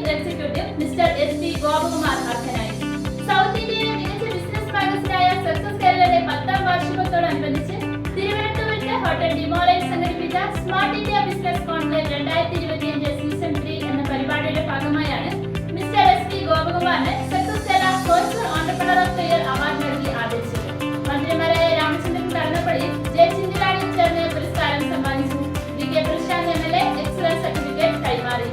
Council executive mister S.D. Gopakumar അർഹനായി. South ഇന്ത്യയിലെ മികച്ച ബിസിനസ് മാഗസിനായ സക്സസ് കേരളയുടെ 10ാം വാർഷികത്തോടനുബന്ധിച്ച് തിരുവനന്തപുരത്തെ ഹോട്ടൽ ഡിമോറയിൽ സംഘടിപ്പിച്ച smart India business conclave 2025 season 3 എന്ന പരിപാടിയുടെ ഭാഗമായാണ് മിസ്റ്റർ S.D. ഗോപകുമാറിന് success Kerala personal entrepreneur of the year award നൽകി ആദരിച്ചത്. മന്ത്രിമാരായ രാമചന്ദ്രൻ കടന്നപ്പള്ളിയും ജയചന്ദ്രനാണിയും ചേർന്ന് പുരസ്കാരം സമ്മാനിച്ചു. V.K. Prashant MLA excellence certificate കൈമാറി.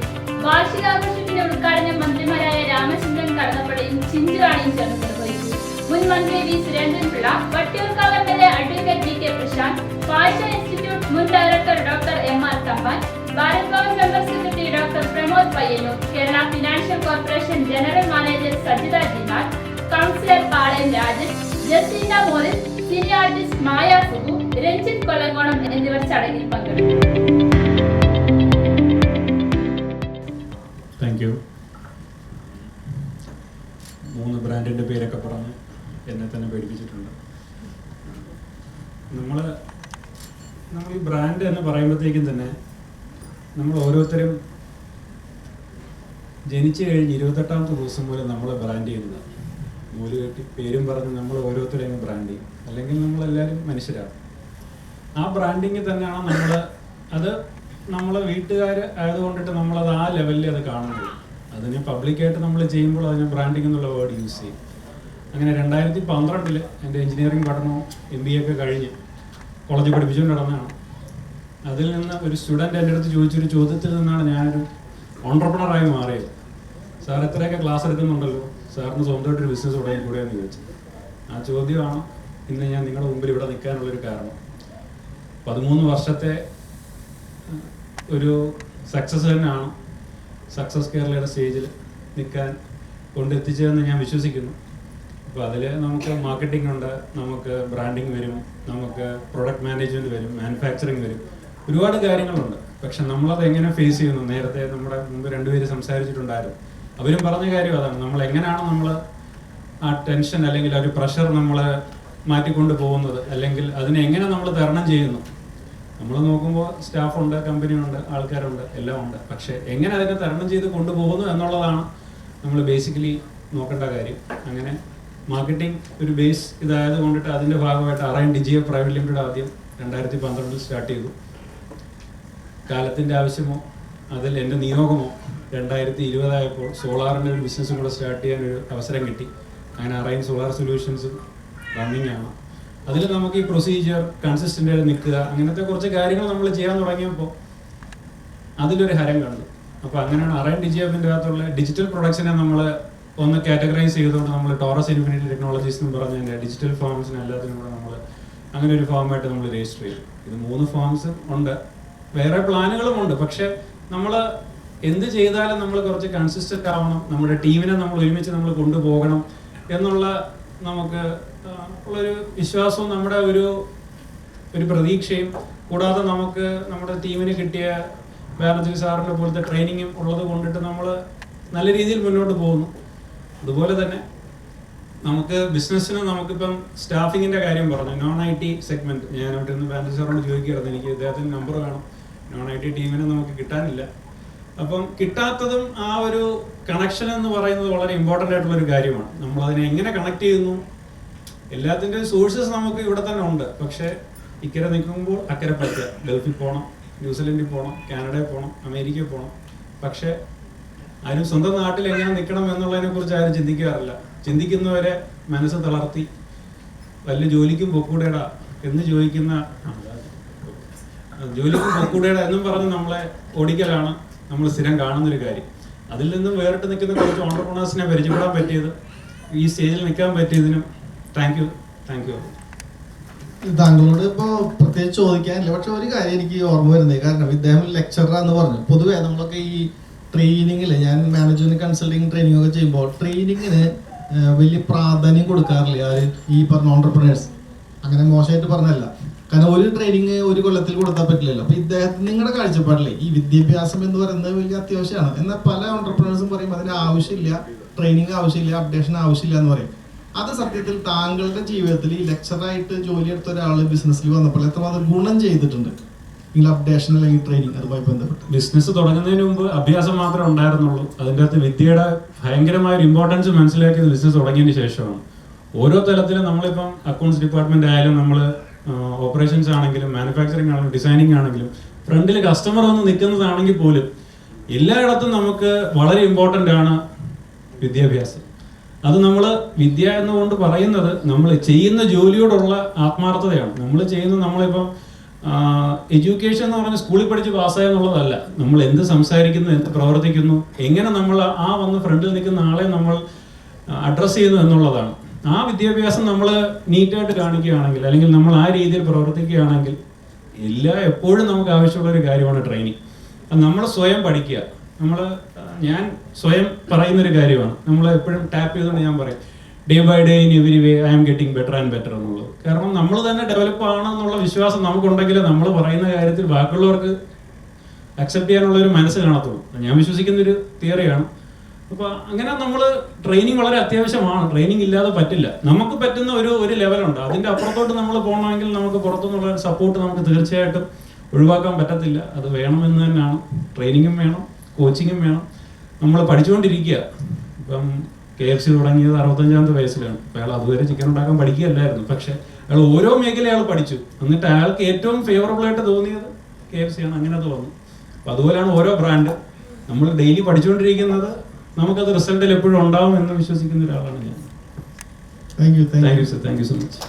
വാർഷികാഘോഷത്തിന്റെ ഉദ്ഘാടനം മന്ത്രിമാരായ രാമചന്ദ്രൻ കടന്നപ്പള്ളിയും ചിഞ്ചുറാണിയും ചേർന്ന് നിർവഹിച്ചു. മുൻ മന്ത്രി V. Surendran Pillai, Vattiyoorkavu MLA advocate V.K. Prashanth, fashion institute മുൻ director doctor M.R. Thampan, Bharat Bhavan member secretary doctor Pramod Payyannur, Kerala financial corporation general manager Sajitha Jimal, councillor Palayam Rajan, Jaseena Morris, cine artist Maya Subu, Ranjith Kollamkonam എന്നിവർ ചടങ്ങിൽ പങ്കെടുത്തു. Thank you. 3 ബ്രാൻഡിൻ്റെ പേരൊക്കെ പറഞ്ഞ് എന്നെ തന്നെ പേടിപ്പിച്ചിട്ടുണ്ട്. നമ്മൾ ഈ ബ്രാൻഡ് എന്ന് പറയുമ്പോഴത്തേക്കും തന്നെ നമ്മൾ ഓരോരുത്തരും ജനിച്ചു കഴിഞ്ഞ് 28ാമത്തെ ദിവസം മുതൽ നമ്മൾ ബ്രാൻഡ് ചെയ്യുന്നത് നൂല് കെട്ടി പേരും പറഞ്ഞ് നമ്മൾ ഓരോരുത്തരെയും ബ്രാൻഡ് ചെയ്യും. അല്ലെങ്കിൽ നമ്മളെല്ലാവരും മനുഷ്യരാണ്. ആ ബ്രാൻഡിങ് തന്നെയാണ് അത് നമ്മളെ വീട്ടുകാർ ആയതുകൊണ്ടിട്ട് നമ്മളത് ആ ലെവലിൽ അത് കാണുന്നത്. അതിന് പബ്ലിക്കായിട്ട് നമ്മൾ ചെയ്യുമ്പോൾ അതിന് ബ്രാൻഡിങ് എന്നുള്ള വേർഡ് യൂസ് ചെയ്യും. അങ്ങനെ 2012 എൻ്റെ എഞ്ചിനീയറിംഗ് പഠനവും MBA ഒക്കെ കഴിഞ്ഞ് കോളേജിൽ പഠിപ്പിച്ചുകൊണ്ട് നടന്നതാണ്. അതിൽ നിന്ന് ഒരു സ്റ്റുഡൻറ്റ് എൻ്റെ അടുത്ത് ചോദിച്ചൊരു ചോദ്യത്തിൽ നിന്നാണ് ഞാനൊരു ഓൺട്രപ്രണറായി മാറിയത്. സാർ എത്രയൊക്കെ ക്ലാസ് എടുക്കുന്നുണ്ടല്ലോ, സാറിന് സ്വന്തമായിട്ടൊരു ബിസിനസ് തുടങ്ങി കൂടെ എന്ന് ചോദിച്ചു. ആ ചോദ്യമാണ് ഇന്ന് ഞാൻ നിങ്ങളുടെ മുമ്പിൽ ഇവിടെ നിൽക്കാനുള്ളൊരു കാരണം. 13 വർഷത്തെ ഒരു സക്സസ് തന്നെയാണ് സക്സസ് കേരളയുടെ സ്റ്റേജിൽ നിൽക്കാൻ കൊണ്ടെത്തിച്ചതെന്ന് ഞാൻ വിശ്വസിക്കുന്നു. അപ്പോൾ അതിൽ നമുക്ക് മാർക്കറ്റിംഗ് ഉണ്ട്, നമുക്ക് ബ്രാൻഡിങ് വരും, നമുക്ക് പ്രൊഡക്റ്റ് മാനേജ്മെൻറ്റ് വരും, മാനുഫാക്ചറിങ് വരും, ഒരുപാട് കാര്യങ്ങളുണ്ട്. പക്ഷെ നമ്മളത് എങ്ങനെ ഫേസ് ചെയ്യുന്നു? നേരത്തെ നമ്മുടെ മുമ്പ് 2 പേര് സംസാരിച്ചിട്ടുണ്ടായിരുന്നു. അവരും പറഞ്ഞ കാര്യം അതാണ്. നമ്മൾ എങ്ങനെയാണ് നമ്മൾ ആ ടെൻഷൻ അല്ലെങ്കിൽ ആ ഒരു പ്രഷർ നമ്മൾ മാറ്റിക്കൊണ്ട് പോകുന്നത്, അല്ലെങ്കിൽ അതിനെ എങ്ങനെ നമ്മൾ തരണം ചെയ്യുന്നു. നമ്മൾ നോക്കുമ്പോൾ സ്റ്റാഫുണ്ട്, കമ്പനിയുണ്ട്, ആൾക്കാരുണ്ട്, എല്ലാം ഉണ്ട്. പക്ഷേ എങ്ങനെ അതിനെ തരണം ചെയ്ത് കൊണ്ടുപോകുന്നു എന്നുള്ളതാണ് നമ്മൾ ബേസിക്കലി നോക്കേണ്ട കാര്യം. അങ്ങനെ മാർക്കറ്റിംഗ് ഒരു ബേസ് ഇതായത് കൊണ്ടിട്ട് അതിൻ്റെ ഭാഗമായിട്ട് R&DGF പ്രൈവറ്റ് ലിമിറ്റഡ് ആദ്യം 2012 സ്റ്റാർട്ട് ചെയ്തു. കാലത്തിൻ്റെ ആവശ്യമോ അതിൽ എൻ്റെ നിയോഗമോ 2020 ആയപ്പോൾ സോളാറിൻ്റെ ഒരു ബിസിനസ്സും കൂടെ സ്റ്റാർട്ട് ചെയ്യാനൊരു അവസരം കിട്ടി. അങ്ങനെ അറൈൻ സോളാർ സൊല്യൂഷൻസും റണ്ണിങ് ആണ്. അതിൽ നമുക്ക് ഈ പ്രൊസീജിയർ കൺസിസ്റ്റൻ്റ് ആയിട്ട് നിൽക്കുക, അങ്ങനത്തെ കുറച്ച് കാര്യങ്ങൾ നമ്മൾ ചെയ്യാൻ തുടങ്ങിയപ്പോൾ അതിലൊരു ഹരം കണ്ടു. അപ്പോൾ അങ്ങനെയാണ് R&DGFൻ്റെ അകത്തുള്ള ഡിജിറ്റൽ പ്രൊഡക്ട്സിനെ നമ്മൾ ഒന്ന് കാറ്റഗറൈസ് ചെയ്തുകൊണ്ട് നമ്മൾ ടോറസ് ഇൻഫിനിറ്റി ടെക്നോളജീസ് എന്ന് പറഞ്ഞ തന്നെ ഡിജിറ്റൽ ഫാംസിന് എല്ലാത്തിനും കൂടെ നമ്മൾ അങ്ങനെ ഒരു ഫാമായിട്ട് നമ്മൾ രജിസ്റ്റർ ചെയ്തു. ഇത് 3 ഫാംസ് ഉണ്ട്, വേറെ പ്ലാനുകളും ഉണ്ട്. പക്ഷെ നമ്മൾ എന്ത് ചെയ്താലും നമ്മൾ കുറച്ച് കൺസിസ്റ്റൻ്റ് ആവണം, നമ്മുടെ ടീമിനെ നമ്മൾ ഒരുമിച്ച് നമ്മൾ കൊണ്ടുപോകണം എന്നുള്ള നമുക്ക് ഉള്ളൊരു വിശ്വാസവും നമ്മുടെ ഒരു പ്രതീക്ഷയും, കൂടാതെ നമുക്ക് നമ്മുടെ ടീമിന് കിട്ടിയ ബാനർജി സാറിൻ്റെ പോലത്തെ ട്രെയിനിങ്ങും ഉള്ളത് കൊണ്ടിട്ട് നമ്മൾ നല്ല രീതിയിൽ മുന്നോട്ട് പോകുന്നു. അതുപോലെ തന്നെ നമുക്ക് ബിസിനസ്സിന് നമുക്കിപ്പം സ്റ്റാഫിങ്ങിൻ്റെ കാര്യം പറഞ്ഞു. non-IT സെഗ്മെൻറ്റ് ഞാൻ അവിടെ നിന്ന് ബാനർജി സാറോട് ചോദിക്കുകയായിരുന്നു. എനിക്ക് ഇദ്ദേഹത്തിൻ്റെ നമ്പർ വേണം. non-IT ടീമിനെ നമുക്ക് കിട്ടാനില്ല. അപ്പം കിട്ടാത്തതും ആ ഒരു കണക്ഷൻ എന്ന് പറയുന്നത് വളരെ ഇമ്പോർട്ടൻ്റ് ആയിട്ടുള്ളൊരു കാര്യമാണ്. നമ്മളതിനെ എങ്ങനെ കണക്ട് ചെയ്യുന്നു, എല്ലാത്തിൻ്റെ സോഴ്സസ് നമുക്ക് ഇവിടെ തന്നെ ഉണ്ട്. പക്ഷേ ഇക്കരെ നിൽക്കുമ്പോൾ അക്കരെ പറ്റുക. ഗൾഫിൽ പോകണം, ന്യൂസിലൻഡിൽ പോകണം, കാനഡയിൽ പോകണം, അമേരിക്കയിൽ പോകണം. പക്ഷേ ആരും സ്വന്തം നാട്ടിൽ എങ്ങനെ നിൽക്കണം എന്നുള്ളതിനെ കുറിച്ച് ആരും ചിന്തിക്കാറില്ല. ചിന്തിക്കുന്നവരെ മനസ്സ് തളർത്തി വലിയ ജോലിക്കും പൊക്കൂടേടാ എന്ന് ചോദിക്കുന്ന ജോലിക്കും പൊക്കൂടേടാ എന്നും പറഞ്ഞ് നമ്മളെ ഓടിക്കലാണ് നമ്മൾ സ്ഥിരം കാണുന്നൊരു കാര്യം. അതിൽ നിന്നും വേറിട്ട് നിൽക്കുന്ന കുറച്ച് ഓൺട്രപ്രണേഴ്സിനെ പരിചയപ്പെടാൻ പറ്റിയത്, ഈ സ്റ്റേജിൽ നിൽക്കാൻ പറ്റിയതിനും താങ്ക് യു. താങ്കളോട് ഇപ്പോൾ പ്രത്യേകിച്ച് ചോദിക്കാനില്ല. പക്ഷെ ഒരു കാര്യം എനിക്ക് ഓർമ്മ വരുന്നത്, കാരണം ഇദ്ദേഹം ലെക്ചറാന്ന് പറഞ്ഞു. പൊതുവേ നമ്മളൊക്കെ ഈ ട്രെയിനിങ്ങിൽ, ഞാൻ മാനേജ്മെന്റ് കൺസൾട്ടിങ് ട്രെയിനിങ് ഒക്കെ ചെയ്യുമ്പോൾ ട്രെയിനിങ്ങിന് വലിയ പ്രാധാന്യം കൊടുക്കാറില്ല ഈ പറഞ്ഞ ഓൺട്രപ്രണേഴ്സ്. അങ്ങനെ മോശമായിട്ട് പറഞ്ഞല്ല, കാരണം ഒരു ട്രെയിനിങ് ഒരു കൊല്ലത്തിൽ കൊടുത്താൽ പറ്റില്ലല്ലോ. അപ്പൊ നിങ്ങളുടെ കാഴ്ചപ്പാടില്ലേ ഈ വിദ്യാഭ്യാസം എന്ന് പറയുന്നത് വലിയ അത്യാവശ്യമാണ്. എന്നാൽ പല ഓൺട്രപ്രണേഴ്സും പറയും അതിന് ആവശ്യമില്ല, ട്രെയിനിങ് ആവശ്യമില്ല, അപ്ഡേഷൻ ആവശ്യമില്ല എന്ന് പറയും. അത് സത്യത്തിൽ താങ്കളുടെ ജീവിതത്തിൽ ഈ ലെക്ചറായിട്ട് ജോലി എടുത്ത ഒരാൾ ബിസിനസ്സിൽ വന്നപ്പോൾ എത്രമാത്രം ഗുണം ചെയ്തിട്ടുണ്ട്? നിങ്ങൾ അപ്ഡേഷൻ അല്ലെങ്കിൽ ട്രെയിനിങ് അതുമായി ബന്ധപ്പെട്ട്? ബിസിനസ് തുടങ്ങുന്നതിന് മുമ്പ് അഭ്യാസം മാത്രമേ ഉണ്ടായിരുന്നുള്ളൂ. അതിൻ്റെ അകത്ത് വിദ്യയുടെ ഭയങ്കരമായ ഒരു ഇമ്പോർട്ടൻസ് മനസ്സിലാക്കിയത് ബിസിനസ് തുടങ്ങിയതിന് ശേഷമാണ്. ഓരോ തലത്തിലും നമ്മളിപ്പം അക്കൗണ്ട്സ് ഡിപ്പാർട്ട്മെന്റ് ആയാലും, നമ്മൾ ഓപ്പറേഷൻസ് ആണെങ്കിലും, മാനുഫാക്ചറിങ് ആണെങ്കിലും, ഡിസൈനിങ് ആണെങ്കിലും, ഫ്രണ്ടിൽ കസ്റ്റമർ വന്ന് നിൽക്കുന്നതാണെങ്കിൽ പോലും എല്ലായിടത്തും നമുക്ക് വളരെ ഇമ്പോർട്ടൻ്റ് ആണ് വിദ്യാഭ്യാസം. അത് നമ്മൾ വിദ്യ എന്നുകൊണ്ട് പറയുന്നത് നമ്മൾ ചെയ്യുന്ന ജോലിയോടുള്ള ആത്മാർത്ഥതയാണ്. നമ്മൾ ചെയ്യുന്ന നമ്മളിപ്പം എഡ്യൂക്കേഷൻ എന്ന് പറഞ്ഞാൽ സ്കൂളിൽ പഠിച്ച് പാസ്സായ എന്നുള്ളതല്ല. നമ്മൾ എന്ത് സംസാരിക്കുന്നു, എന്ത് പ്രവർത്തിക്കുന്നു, എങ്ങനെ നമ്മൾ ആ വന്ന് ഫ്രണ്ടിൽ നിൽക്കുന്ന ആളെ നമ്മൾ അഡ്രസ്സ് ചെയ്യുന്നു എന്നുള്ളതാണ്. ആ വിദ്യാഭ്യാസം നമ്മൾ നീറ്റായിട്ട് കാണിക്കുകയാണെങ്കിൽ, അല്ലെങ്കിൽ നമ്മൾ ആ രീതിയിൽ പ്രവർത്തിക്കുകയാണെങ്കിൽ എപ്പോഴും നമുക്ക് ആവശ്യമുള്ളൊരു കാര്യമാണ് ട്രെയിനിങ്. നമ്മൾ സ്വയം പഠിക്കുക. ഞാൻ സ്വയം പറയുന്നൊരു കാര്യമാണ്. നമ്മൾ എപ്പോഴും ടാപ്പ് ചെയ്തുകൊണ്ട് ഞാൻ പറയും, day by day in every way I am getting better and better എന്നുള്ളത്. കാരണം നമ്മൾ തന്നെ ഡെവലപ്പ് ആണെന്നുള്ള വിശ്വാസം നമുക്കുണ്ടെങ്കിൽ നമ്മൾ പറയുന്ന കാര്യത്തിൽ ബാക്കിയുള്ളവർക്ക് അക്സെപ്റ്റ് ചെയ്യാനുള്ളൊരു മനസ്സ് കാണത്തുള്ളൂ. ഞാൻ വിശ്വസിക്കുന്നൊരു തിയറിയാണ്. അപ്പോൾ അങ്ങനെ നമ്മൾ ട്രെയിനിങ് വളരെ അത്യാവശ്യമാണ്. ട്രെയിനിങ് ഇല്ലാതെ പറ്റില്ല. നമുക്ക് പറ്റുന്ന ഒരു ലെവലുണ്ട്. അതിൻ്റെ അപ്പുറത്തോട്ട് നമ്മൾ പോകണമെങ്കിൽ നമുക്ക് പുറത്തുനിന്നുള്ള സപ്പോർട്ട് നമുക്ക് തീർച്ചയായിട്ടും ഒഴിവാക്കാൻ പറ്റത്തില്ല. അത് വേണമെന്ന് തന്നെയാണ്. ട്രെയിനിങ്ങും വേണം, കോച്ചിങ്ങും വേണം. നമ്മൾ പഠിച്ചുകൊണ്ടിരിക്കുക. ഇപ്പം KFC തുടങ്ങിയത് 65ാമത്തെ വയസ്സിലാണ്. അപ്പോൾ അയാൾ അതുവരെ ചിക്കൻ ഉണ്ടാക്കാൻ പഠിക്കുകയല്ലായിരുന്നു. പക്ഷേ അയാൾ ഓരോ മേഖല അയാൾ പഠിച്ചു. എന്നിട്ട് അയാൾക്ക് ഏറ്റവും ഫേവറബിൾ ആയിട്ട് തോന്നിയത് KFC ആണ്. അങ്ങനെ തോന്നുന്നു. അപ്പോൾ അതുപോലെയാണ് ഓരോ ബ്രാൻഡ്. നമ്മൾ ഡെയിലി പഠിച്ചുകൊണ്ടിരിക്കുന്നത് നമുക്കത് റിസൾട്ടിൽ എപ്പോഴും ഉണ്ടാവും എന്ന് വിശ്വസിക്കുന്ന ഒരാളാണ് ഞാൻ. Thank you sir. Thank you so much.